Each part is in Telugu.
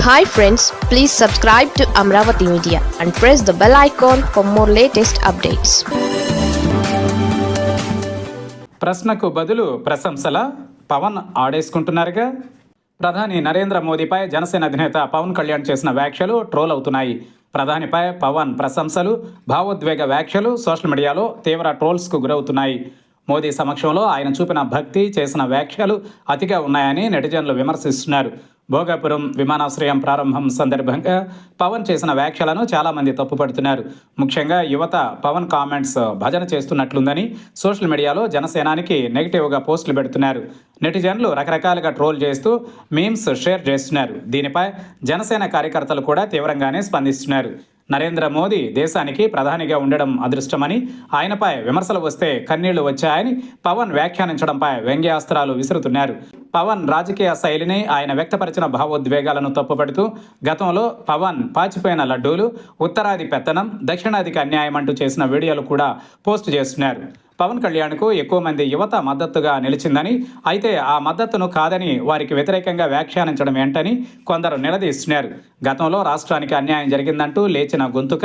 Hi friends, please subscribe to Amravati Media and press the bell icon for more latest updates. ప్రశ్నకు బదులు ప్రశంసల పవన్ ఆడేసుకుంటున్నారుగా. ప్రధాని నరేంద్ర మోదీపై జనసేన అధినేత పవన్ కళ్యాణ్ చేసిన వ్యాఖ్యలు ట్రోల్ అవుతున్నాయి. ప్రధానిపై పవన్ ప్రశంసలు, భావోద్వేగ వ్యాఖ్యలు సోషల్ మీడియాలో తీవ్ర ట్రోల్స్కు గురవుతున్నాయి. మోదీ సమక్షంలో ఆయన చూపిన భక్తి, చేసిన వ్యాఖ్యలు అతిగా ఉన్నాయని నెటిజన్లు విమర్శిస్తున్నారు. భోగాపురం విమానాశ్రయం ప్రారంభం సందర్భంగా పవన్ చేసిన వ్యాఖ్యలను చాలామంది తప్పుపడుతున్నారు. ముఖ్యంగా యువత పవన్ కామెంట్స్ భజన చేస్తున్నట్లుందని సోషల్ మీడియాలో జనసేనానికి నెగిటివ్గా పోస్టులు పెడుతున్నారు. నెటిజన్లు రకరకాలుగా ట్రోల్ చేస్తూ మీమ్స్ షేర్ చేస్తున్నారు. దీనిపై జనసేన కార్యకర్తలు కూడా తీవ్రంగానే స్పందిస్తున్నారు. నరేంద్ర మోదీ దేశానికి ప్రధానిగా ఉండడం అదృష్టమని, ఆయనపై విమర్శలు వస్తే కన్నీళ్లు వచ్చాయని పవన్ వ్యాఖ్యానించడంపై వ్యంగ్యాస్త్రాలు విసురుతున్నారు. పవన్ రాజకీయ శైలిని, ఆయన వ్యక్తపరిచిన భావోద్వేగాలను తప్పుపడుతూ గతంలో పవన్ పాచిపోయిన లడ్డూలు, ఉత్తరాది పెత్తనం, దక్షిణాదికి అన్యాయం అంటూ చేసిన వీడియోలు కూడా పోస్ట్ చేస్తున్నారు. పవన్ కళ్యాణ్కు ఎక్కువ మంది యువత మద్దతుగా నిలిచిందని, అయితే ఆ మద్దతును కాదని వారికి వ్యతిరేకంగా వ్యాఖ్యానించడం ఏంటని కొందరు నిలదీస్తున్నారు. గతంలో రాష్ట్రానికి అన్యాయం జరిగిందంటూ లేచిన గొంతుక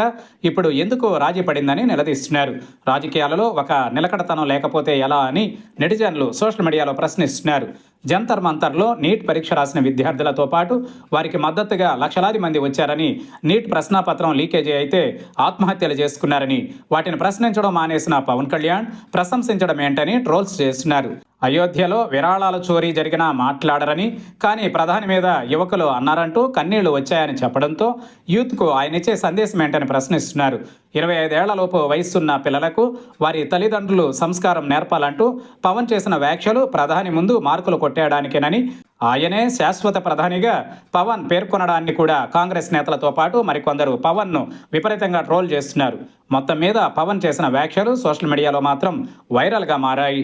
ఇప్పుడు ఎందుకు రాజీ పడిందని నిలదీస్తున్నారు. రాజకీయాలలో ఒక నిలకడతనం లేకపోతే ఎలా అని నెటిజన్లు సోషల్ మీడియాలో ప్రశ్నిస్తున్నారు. జంతర్ మంతర్లో నీట్ పరీక్ష రాసిన విద్యార్థులతో పాటు వారికి మద్దతుగా లక్షలాది మంది వచ్చారని, నీట్ ప్రశ్నాపత్రం లీకేజీ అయితే ఆత్మహత్యలు చేసుకున్నారని, వాటిని ప్రశ్నించడం మానేసిన పవన్ కళ్యాణ్ ప్రశంసించడం ఏంటని ట్రోల్స్ చేస్తున్నారు. అయోధ్యలో విరాళాల చోరీ జరిగినా మాట్లాడరని, కానీ ప్రధాని మీద యువకులు అన్నారంటూ కన్నీళ్లు వచ్చాయని చెప్పడంతో యూత్కు ఆయన ఇచ్చే సందేశం ఏంటని ప్రశ్నిస్తున్నారు. 25 ఏళ్లలోపు వయస్సున్న పిల్లలకు వారి తల్లిదండ్రులు సంస్కారం నేర్పాలంటూ పవన్ చేసిన వ్యాఖ్యలు ప్రధాని ముందు మార్కులు కొట్టేయడానికేనని, ఆయనే శాశ్వత ప్రధానిగా పవన్ పేర్కొనడాన్ని కూడా కాంగ్రెస్ నేతలతో పాటు మరికొందరు పవన్ను విపరీతంగా ట్రోల్ చేస్తున్నారు. మొత్తం మీద పవన్ చేసిన వ్యాఖ్యలు సోషల్ మీడియాలో మాత్రం వైరల్గా మారాయి.